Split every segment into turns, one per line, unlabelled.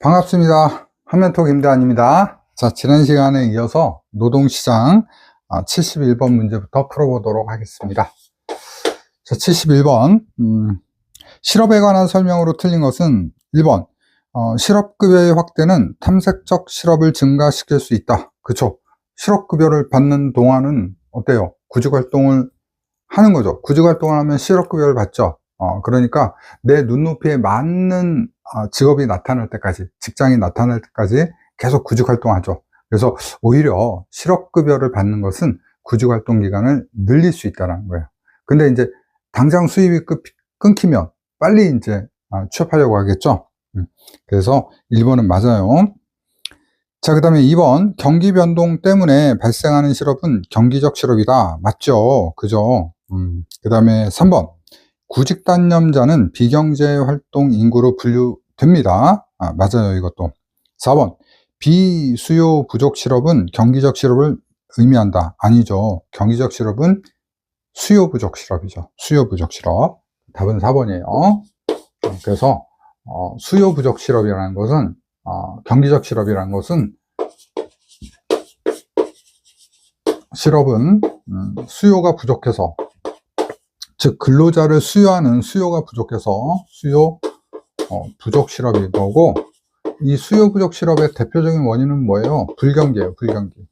반갑습니다. 화면톡 임대환입니다. 자, 지난 시간에 이어서 노동시장 71번 문제부터 풀어보도록 하겠습니다. 자, 71번 실업에 관한 설명으로 틀린 것은 1번 실업급여의 확대는 탐색적 실업을 증가시킬 수 있다. 그쵸? 실업급여를 받는 동안은 어때요? 구직활동을 하는 거죠. 구직활동을 하면 실업급여를 받죠. 그러니까 내 눈높이에 맞는 직업이 나타날 때까지, 직장이 나타날 때까지 계속 구직활동하죠. 그래서 오히려 실업급여를 받는 것은 구직활동 기간을 늘릴 수 있다는 거예요. 근데 이제 당장 수입이 끊기면 빨리 이제 취업하려고 하겠죠. 그래서 1번은 맞아요. 자, 그 다음에 2번 경기 변동 때문에 발생하는 실업은 경기적 실업이다. 맞죠? 그죠? 그 다음에 3번 구직단념자는 비경제활동 인구로 분류됩니다. 맞아요, 이것도. 4번 비수요 부족 실업은 경기적 실업을 의미한다. 아니죠. 경기적 실업은 수요 부족 실업이죠. 수요 부족 실업. 답은 4번이에요. 그래서 수요 부족 실업이라는 것은 경기적 실업이라는 것은 실업은 수요가 부족해서, 즉 근로자를 수요하는 수요가 부족해서 수요 부족 실업인 거고, 이 수요 부족 실업의 대표적인 원인은 뭐예요? 불경기예요. 불경기.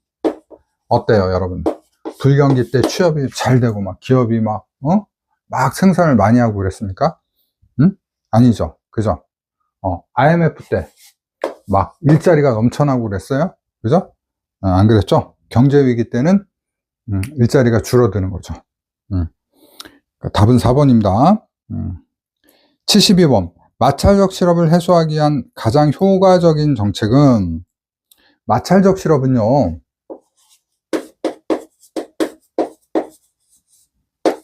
어때요, 여러분? 불경기 때 취업이 잘 되고 막 기업이 막 생산을 많이 하고 그랬습니까? 아니죠. 그죠? IMF 때 막 일자리가 넘쳐나고 그랬어요? 그죠? 안 그랬죠? 경제 위기 때는 일자리가 줄어드는 거죠. 답은 4번입니다. 72번 마찰적 실업을 해소하기 위한 가장 효과적인 정책은, 마찰적 실업은요,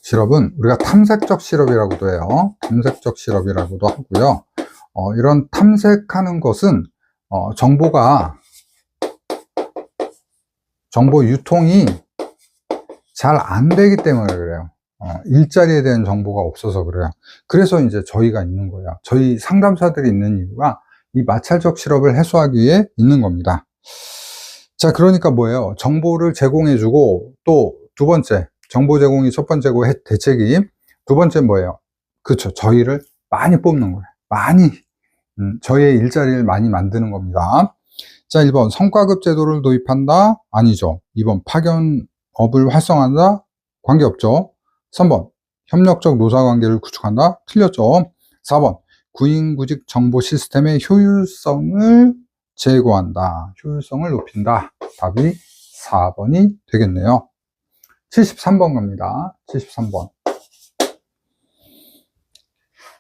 실업은 우리가 탐색적 실업이라고도 해요. 탐색적 실업이라고도 하고요. 이런 탐색하는 것은 정보 유통이 잘 안 되기 때문에 그래요. 일자리에 대한 정보가 없어서 그래요. 그래서 이제 저희가 있는 거예요. 저희 상담사들이 있는 이유가 이 마찰적 실업을 해소하기 위해 있는 겁니다. 자, 그러니까 뭐예요? 정보를 제공해주고, 또 두 번째, 정보 제공이 첫 번째 대책이, 두 번째 뭐예요? 그렇죠. 저희를 많이 뽑는 거예요. 많이, 저희의 일자리를 많이 만드는 겁니다. 자, 1번 성과급 제도를 도입한다? 아니죠. 2번 파견업을 활성화한다? 관계없죠. 3번 협력적 노사관계를 구축한다? 틀렸죠. 4번 구인구직 정보 시스템의 효율성을 제고한다. 효율성을 높인다. 답이 4번이 되겠네요. 73번 갑니다. 73번.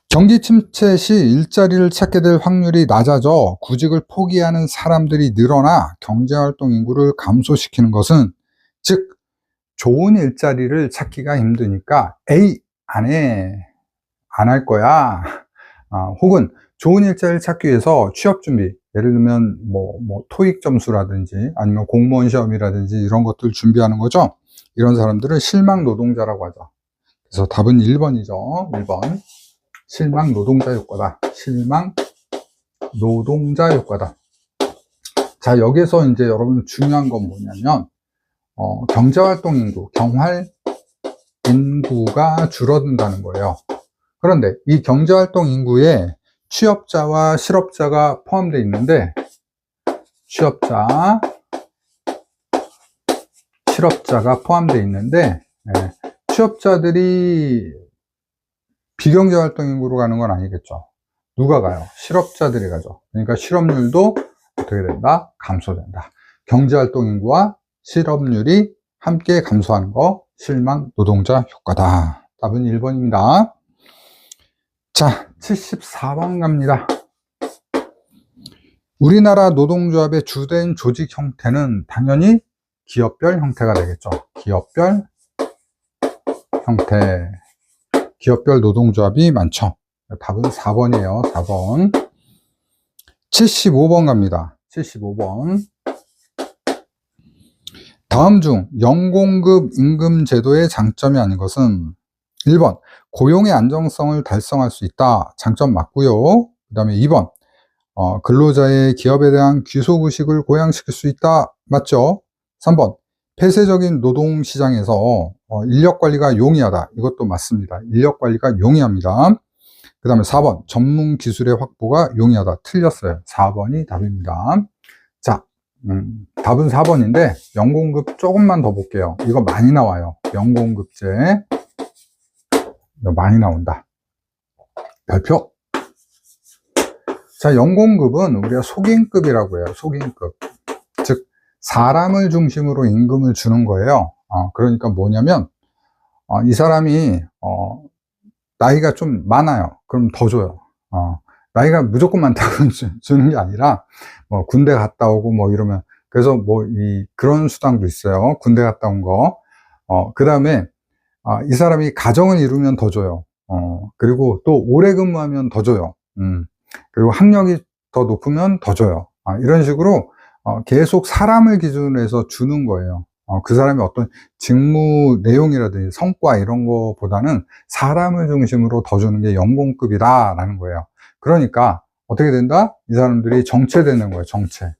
경기 침체 시 일자리를 찾게 될 확률이 낮아져 구직을 포기하는 사람들이 늘어나 경제활동 인구를 감소시키는 것은, 즉 좋은 일자리를 찾기가 힘드니까 에이 안 할 거야, 혹은 좋은 일자리를 찾기 위해서 취업 준비, 예를 들면 뭐 토익 점수라든지 아니면 공무원 시험이라든지 이런 것들 준비하는 거죠. 이런 사람들을 실망 노동자라고 하죠. 그래서 답은 1번이죠. 1번 실망 노동자 효과다. 실망 노동자 효과다. 자, 여기서 이제 여러분 중요한 건 뭐냐면 경제활동 인구, 경활 인구가 줄어든다는 거예요. 그런데 이 경제활동 인구에 취업자와 실업자가 포함되어 있는데, 실업자가 포함되어 있는데, 취업자들이 비경제활동 인구로 가는 건 아니겠죠. 누가 가요? 실업자들이 가죠. 그러니까 실업률도 어떻게 된다? 감소된다. 경제활동 인구와 실업률이 함께 감소하는 거, 실망 노동자 효과다. 답은 1번입니다. 자, 74번 갑니다. 우리나라 노동조합의 주된 조직 형태는 당연히 기업별 형태가 되겠죠. 기업별 형태. 기업별 노동조합이 많죠. 답은 4번이에요. 4번. 75번 갑니다. 75번. 다음 중 연공급 임금 제도의 장점이 아닌 것은, 1번 고용의 안정성을 달성할 수 있다. 장점 맞고요. 그 다음에 2번 근로자의 기업에 대한 귀속의식을 고양시킬 수 있다. 맞죠? 3번, 폐쇄적인 노동시장에서 인력관리가 용이하다. 이것도 맞습니다. 인력관리가 용이합니다. 그 다음에 4번, 전문 기술의 확보가 용이하다. 틀렸어요. 4번이 답입니다. 자, 답은 4번인데 연공급 조금만 더 볼게요. 이거 많이 나와요. 연공급제 이거 많이 나온다. 별표. 자, 연공급은 우리가 속임급이라고 해요. 속임급. 즉 사람을 중심으로 임금을 주는 거예요. 그러니까 뭐냐면 이 사람이 나이가 좀 많아요. 그럼 더 줘요. 나이가 무조건 많다고 주는 게 아니라 뭐 군대 갔다 오고 뭐 이러면, 그래서 뭐 그런 수당도 있어요. 군대 갔다 온 거. 그 다음에 이 사람이 가정을 이루면 더 줘요. 그리고 또 오래 근무하면 더 줘요. 그리고 학력이 더 높으면 더 줘요. 이런 식으로 계속 사람을 기준으로 해서 주는 거예요. 그 사람이 어떤 직무 내용이라든지 성과 이런 거보다는 사람을 중심으로 더 주는 게 연공급이다라는 거예요. 그러니까 어떻게 된다? 이 사람들이 정체되는 거예요. 정체.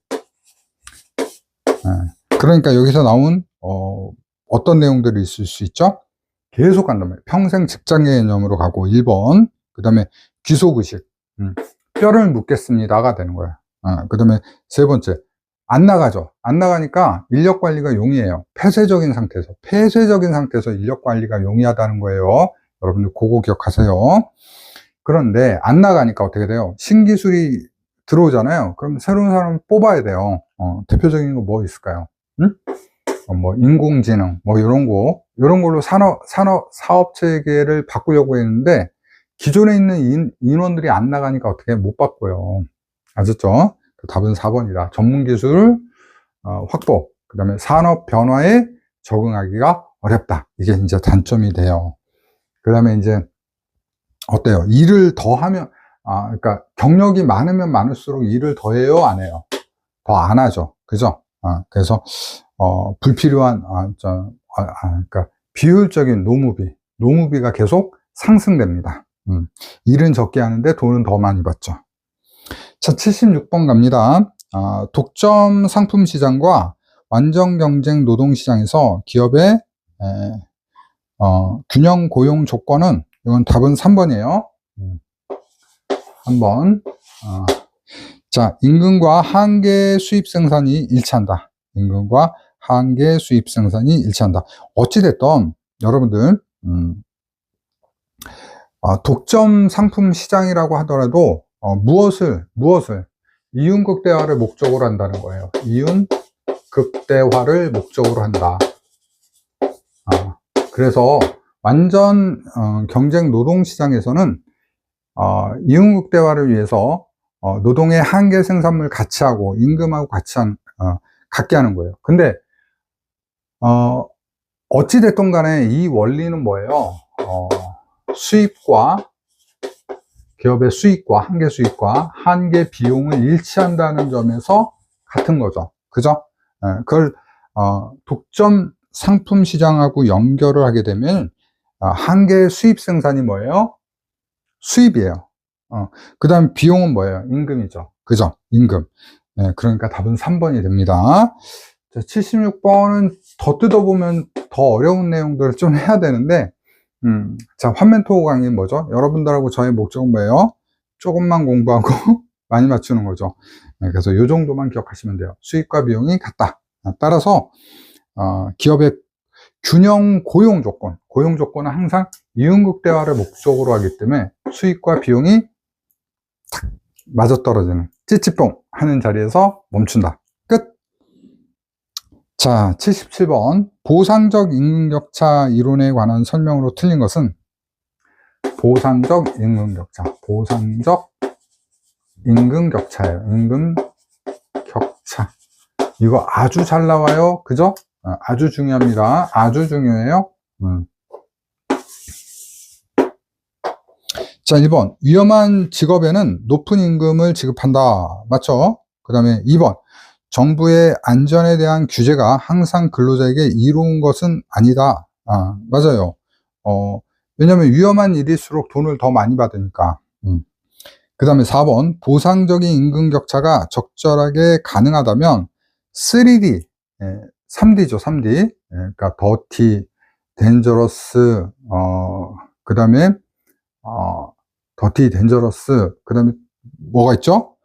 그러니까 여기서 나온 어떤 내용들이 있을 수 있죠? 계속 간단 말이에요. 평생 직장 개념으로 가고 1번, 그 다음에 귀속의식, 뼈를 묻겠습니다가 되는 거예요. 그 다음에 세 번째, 안 나가죠. 안 나가니까 인력관리가 용이해요. 폐쇄적인 상태에서 인력관리가 용이하다는 거예요. 여러분들 그거 기억하세요. 그런데 안 나가니까 어떻게 돼요? 신기술이 들어오잖아요. 그럼 새로운 사람을 뽑아야 돼요. 대표적인 거 뭐 있을까요? 뭐 인공지능 뭐 이런 걸로 사업 체계를 바꾸려고 했는데 기존에 있는 인원들이 안 나가니까 어떻게 못 바꿔요. 아셨죠? 답은 4번이다. 전문기술 확보, 그 다음에 산업 변화에 적응하기가 어렵다. 이게 이제 단점이 돼요. 그 다음에 이제 어때요? 일을 더 하면, 그러니까 경력이 많으면 많을수록 일을 더 해요, 안 해요? 더 안 하죠. 그죠? 그래서 불필요한 그러니까 비효율적인 노무비가 계속 상승됩니다. 일은 적게 하는데 돈은 더 많이 받죠. 자, 76번 갑니다. 독점 상품 시장과 완전 경쟁 노동 시장에서 기업의 균형 고용 조건은, 이건 답은 3번이에요. 3번. 자, 임금과 한계 수입 생산이 일치한다. 임금과 한계 수입 생산이 일치한다. 어찌됐든 여러분들 독점 상품 시장이라고 하더라도 무엇을 이윤극대화를 목적으로 한다는 거예요. 이윤극대화를 목적으로 한다. 그래서 완전 경쟁 노동시장에서는 이윤극대화를 위해서 노동의 한계 생산물 같이 하고 임금하고 같게 하는 거예요. 근데 어찌됐든 간에 이 원리는 뭐예요? 기업의 수익과 한계 수익과 한계 비용을 일치한다는 점에서 같은 거죠. 그죠? 그걸 독점 상품 시장하고 연결을 하게 되면 한계 수입 생산이 뭐예요? 수입이에요. 그 다음 비용은 뭐예요? 임금이죠. 그죠? 임금. 그러니까 답은 3번이 됩니다. 자, 76번은 더 뜯어보면 더 어려운 내용들을 좀 해야 되는데, 자, 환멘토 강의 뭐죠? 여러분들하고 저의 목적은 뭐예요? 조금만 공부하고 많이 맞추는 거죠. 그래서 이 정도만 기억하시면 돼요. 수익과 비용이 같다. 따라서 기업의 균형 고용 조건은 항상 이윤극대화를 목적으로 하기 때문에 수익과 비용이 탁 맞아떨어지는, 찌찌뽕 하는 자리에서 멈춘다. 끝. 자, 77번. 보상적 임금격차 이론에 관한 설명으로 틀린 것은 보상적 임금격차예요. 임금격차. 이거 아주 잘 나와요. 그죠? 아주 중요합니다. 아주 중요해요. 자, 1번. 위험한 직업에는 높은 임금을 지급한다. 맞죠? 그 다음에 2번. 정부의 안전에 대한 규제가 항상 근로자에게 이로운 것은 아니다. 맞아요. 왜냐면 위험한 일일수록 돈을 더 많이 받으니까. 그 다음에 4번, 보상적인 임금 격차가 적절하게 가능하다면 3D, 3D죠, 3D. 그러니까 더티, 덴저러스, 그 다음에, 더티, 덴저러스, 그 다음에 뭐가 있죠?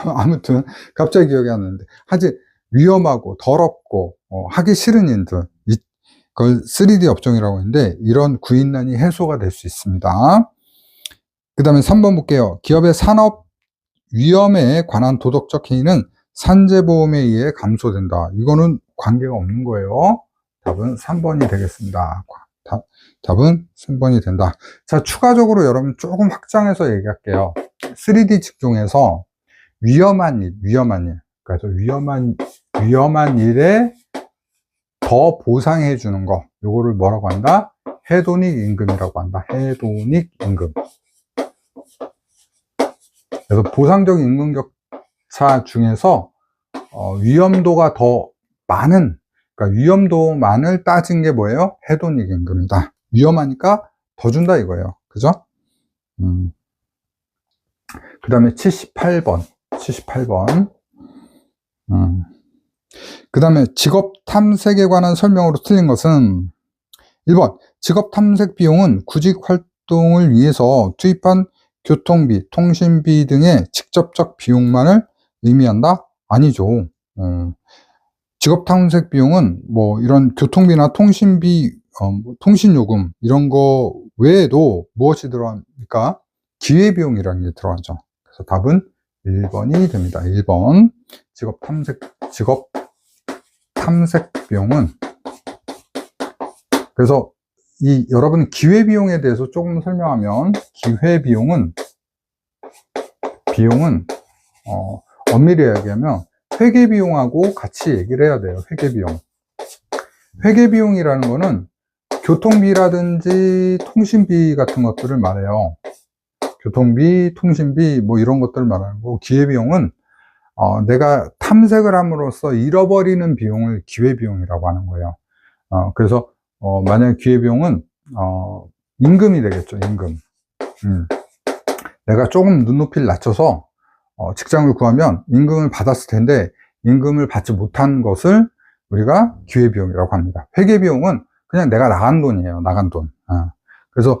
아무튼, 갑자기 기억이 안 나는데. 하지, 위험하고, 더럽고, 하기 싫은 일들. 그걸 3D 업종이라고 하는데, 이런 구인난이 해소가 될 수 있습니다. 그 다음에 3번 볼게요. 기업의 산업 위험에 관한 도덕적 해이는 산재보험에 의해 감소된다. 이거는 관계가 없는 거예요. 답은 3번이 되겠습니다. 답은 3번이 된다. 자, 추가적으로 여러분 조금 확장해서 얘기할게요. 3D 직종에서 위험한 일. 그래서 위험한 일에 더 보상해 주는 거. 요거를 뭐라고 한다? 해독 임금이라고 한다. 해독 임금. 그래서 보상적인 임금 격차 중에서 위험도가 더 많은, 그러니까 위험도만을 따진 게 뭐예요? 해독 임금이다. 위험하니까 더 준다 이거예요. 그죠? 그 다음에 78번. 그 다음에 직업 탐색에 관한 설명으로 틀린 것은 1번, 직업 탐색 비용은 구직 활동을 위해서 투입한 교통비, 통신비 등의 직접적 비용만을 의미한다? 아니죠. 직업 탐색 비용은 뭐 이런 교통비나 통신비, 통신요금 이런 거 외에도 무엇이 들어갑니까? 기회비용이라는 게 들어가죠. 그래서 답은 1번이 됩니다. 1번. 직업 탐색 비용은, 그래서 여러분 기회비용에 대해서 조금 설명하면, 기회비용은 엄밀히 얘기하면 회계비용하고 같이 얘기를 해야 돼요. 회계비용이라는 거는 교통비라든지 통신비 같은 것들을 말해요. 교통비, 통신비 뭐 이런 것들을 말하는 거고, 기회비용은 내가 탐색을 함으로써 잃어버리는 비용을 기회비용이라고 하는 거예요. 그래서 만약 기회비용은 임금이 되겠죠. 임금. 내가 조금 눈높이를 낮춰서 직장을 구하면 임금을 받았을 텐데 임금을 받지 못한 것을 우리가 기회비용이라고 합니다. 회계비용은 그냥 내가 나간 돈이에요. 나간 돈. 그래서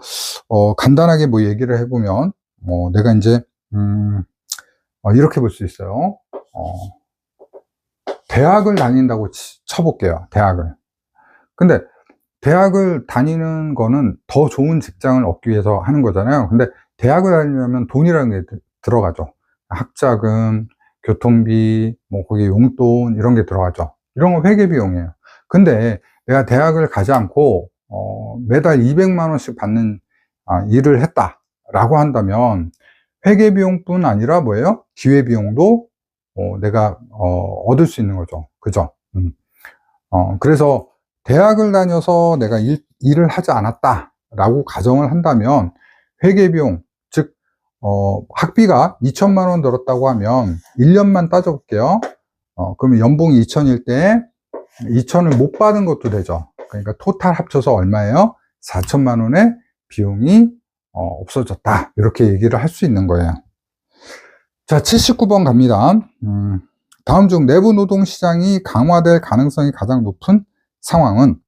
간단하게 뭐 얘기를 해보면 내가 이제 이렇게 볼 수 있어요. 대학을 다닌다고 쳐볼게요. 대학을. 근데 대학을 다니는 거는 더 좋은 직장을 얻기 위해서 하는 거잖아요. 근데 대학을 다니려면 돈이라는 게 들어가죠. 학자금, 교통비, 뭐 거기 용돈 이런 게 들어가죠. 이런 거 회계비용이에요. 근데 내가 대학을 가지 않고 매달 200만 원씩 받는 일을 했다라고 한다면 회계비용뿐 아니라 뭐예요? 기회비용도 내가 얻을 수 있는 거죠. 그죠? 그래서 대학을 다녀서 내가 일을 하지 않았다라고 가정을 한다면 회계비용, 즉 학비가 2천만 원 들었다고 하면 1년만 따져볼게요. 그러면 연봉이 2천일 때 2천을 못 받은 것도 되죠. 그러니까 토탈 합쳐서 얼마예요? 4천만 원의 비용이 없어졌다. 이렇게 얘기를 할 수 있는 거예요. 자, 79번 갑니다. 다음 중 내부 노동 시장이 강화될 가능성이 가장 높은 상황은?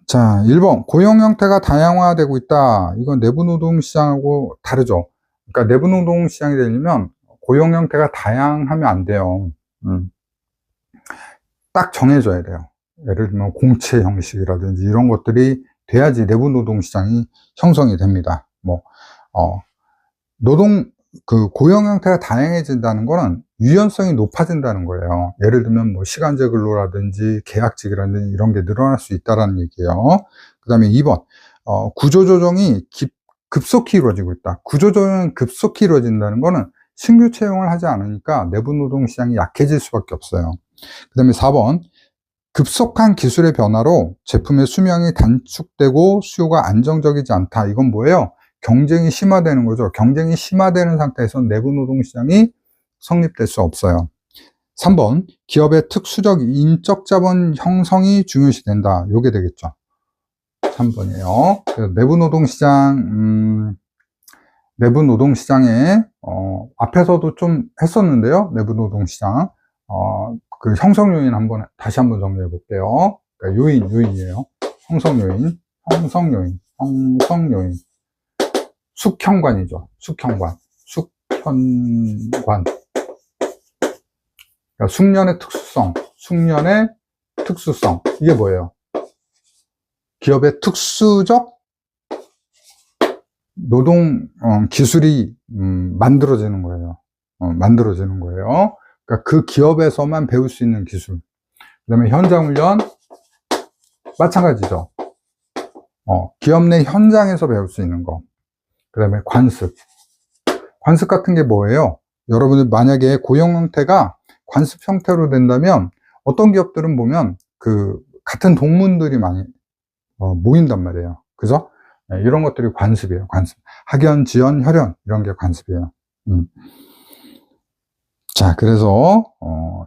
자, 1번 고용 형태가 다양화되고 있다. 이건 내부 노동 시장하고 다르죠. 그러니까 내부 노동 시장이 되려면 고용 형태가 다양하면 안 돼요. 딱 정해져야 돼요. 예를 들면 공채 형식이라든지 이런 것들이 돼야지 내부 노동 시장이 형성이 됩니다. 고용 형태가 다양해진다는 거는 유연성이 높아진다는 거예요. 예를 들면 뭐 시간제 근로라든지 계약직이라든지 이런 게 늘어날 수 있다는 얘기예요. 그 다음에 2번 구조조정이 급속히 이루어지고 있다. 구조조정이 급속히 이루어진다는 거는 신규 채용을 하지 않으니까 내부 노동 시장이 약해질 수밖에 없어요. 그 다음에 4번 급속한 기술의 변화로 제품의 수명이 단축되고 수요가 안정적이지 않다. 이건 뭐예요? 경쟁이 심화되는 거죠. 경쟁이 심화되는 상태에서 내부 노동 시장이 성립될 수 없어요. 3번 기업의 특수적 인적 자본 형성이 중요시 된다. 요게 되겠죠. 3번이에요. 내부 노동 시장 내부 노동시장에 앞에서도 좀 했었는데요. 내부 노동시장 그 형성 요인 다시 한번 정리해 볼게요. 그러니까 요인이에요. 형성 요인. 숙현관이죠. 숙현관. 그러니까 숙련의 특수성. 이게 뭐예요? 기업의 특수적 노동 기술이 만들어지는 거예요. 그러니까 그 기업에서만 배울 수 있는 기술. 그다음에 현장 훈련 마찬가지죠. 기업 내 현장에서 배울 수 있는 거. 그다음에 관습 같은 게 뭐예요? 여러분들 만약에 고용 형태가 관습 형태로 된다면 어떤 기업들은 보면 그 같은 동문들이 많이 모인단 말이에요. 그죠? 네, 이런 것들이 관습이에요. 관습. 학연, 지연, 혈연 이런 게 관습이에요. 자, 그래서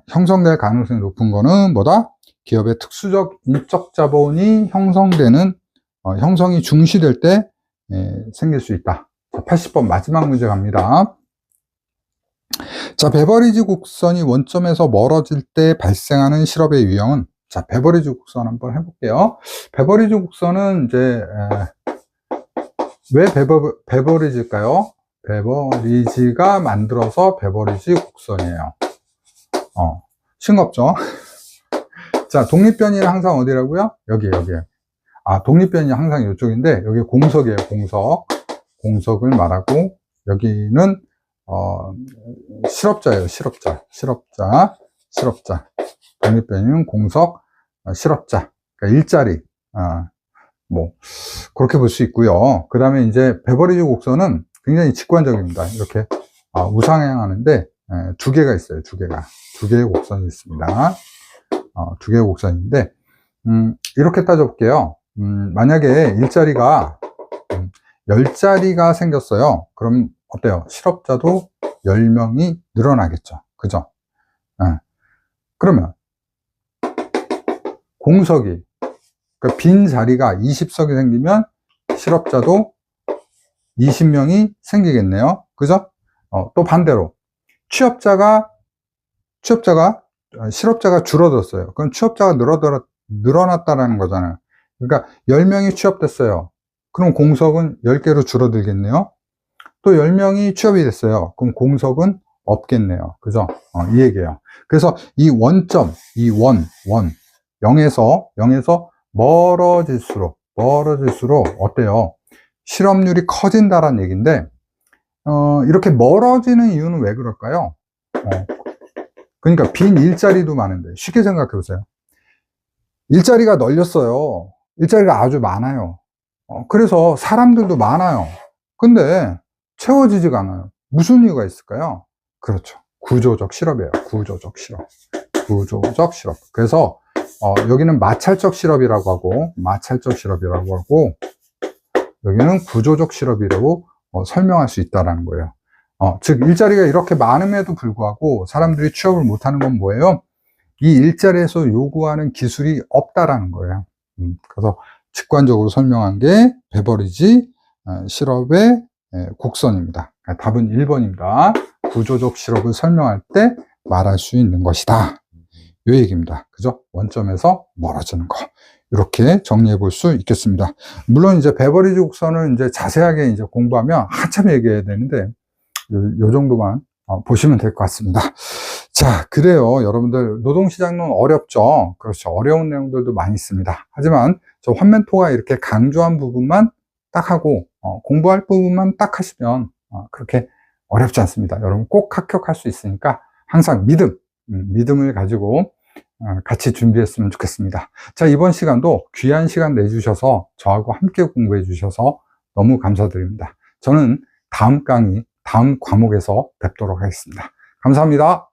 형성될 가능성이 높은 거는 뭐다? 기업의 특수적 인적 자본이 형성되는 형성이 중시될 때 생길 수 있다. 80번 마지막 문제 갑니다. 자, 베버리지 곡선이 원점에서 멀어질 때 발생하는 실업의 유형은, 자, 베버리지 곡선 한번 해볼게요. 베버리지 곡선은 이제 왜 베버리지일까요? 베버리지가 만들어서 베버리지 곡선이에요. 싱겁죠? 자, 독립변이는 항상 어디라고요? 여기에요. 독립변이 항상 이쪽인데, 여기 공석이에요. 공석을 말하고, 여기는 실업자예요. 실업자. 독립변이는 공석, 실업자. 그러니까 일자리. 뭐 그렇게 볼 수 있고요. 그 다음에 이제 베버리지 곡선은 굉장히 직관적입니다. 이렇게 우상향하는데 두 개가 있어요. 두 개의 곡선이 있습니다. 두 개의 곡선인데 이렇게 따져볼게요. 만약에 일자리가 10자리가 생겼어요. 그럼 어때요? 실업자도 10명이 늘어나겠죠. 그죠? 그러면 공석이, 그러니까 빈 자리가 20석이 생기면 실업자도 20명이 생기겠네요. 그죠? 또 반대로 실업자가 줄어들었어요. 그럼 취업자가 늘어났다라는 거잖아요. 그러니까 10명이 취업됐어요. 그럼 공석은 10개로 줄어들겠네요. 또 10명이 취업이 됐어요. 그럼 공석은 없겠네요. 그죠? 이 얘기예요. 그래서 이 원점, 0에서 멀어질수록 어때요? 실업률이 커진다라는 얘기인데, 이렇게 멀어지는 이유는 왜 그럴까요? 그러니까 빈 일자리도 많은데, 쉽게 생각해 보세요. 일자리가 널렸어요. 일자리가 아주 많아요. 그래서 사람들도 많아요. 근데 채워지지가 않아요. 무슨 이유가 있을까요? 그렇죠. 구조적 실업이에요. 구조적 실업. 그래서 여기는 마찰적 실업이라고 하고 여기는 구조적 실업이라고 설명할 수 있다는 거예요. 즉 일자리가 이렇게 많음에도 불구하고 사람들이 취업을 못하는 건 뭐예요? 이 일자리에서 요구하는 기술이 없다라는 거예요. 그래서 직관적으로 설명한 게 베버리지 실업의 곡선입니다. 답은 1번입니다. 구조적 실업을 설명할 때 말할 수 있는 것이다. 이 얘기입니다. 그죠? 원점에서 멀어지는 거. 이렇게 정리해 볼 수 있겠습니다. 물론 이제 베버리지 곡선을 이제 자세하게 이제 공부하면 한참 얘기해야 되는데, 요 정도만 보시면 될 것 같습니다. 자, 그래요. 여러분들, 노동시장론 어렵죠? 그렇죠. 어려운 내용들도 많이 있습니다. 하지만 저 환멘토가 이렇게 강조한 부분만 딱 하고, 공부할 부분만 딱 하시면, 그렇게 어렵지 않습니다. 여러분 꼭 합격할 수 있으니까 항상 믿음을 가지고 같이 준비했으면 좋겠습니다. 자, 이번 시간도 귀한 시간 내주셔서 저하고 함께 공부해 주셔서 너무 감사드립니다. 저는 다음 과목에서 뵙도록 하겠습니다. 감사합니다.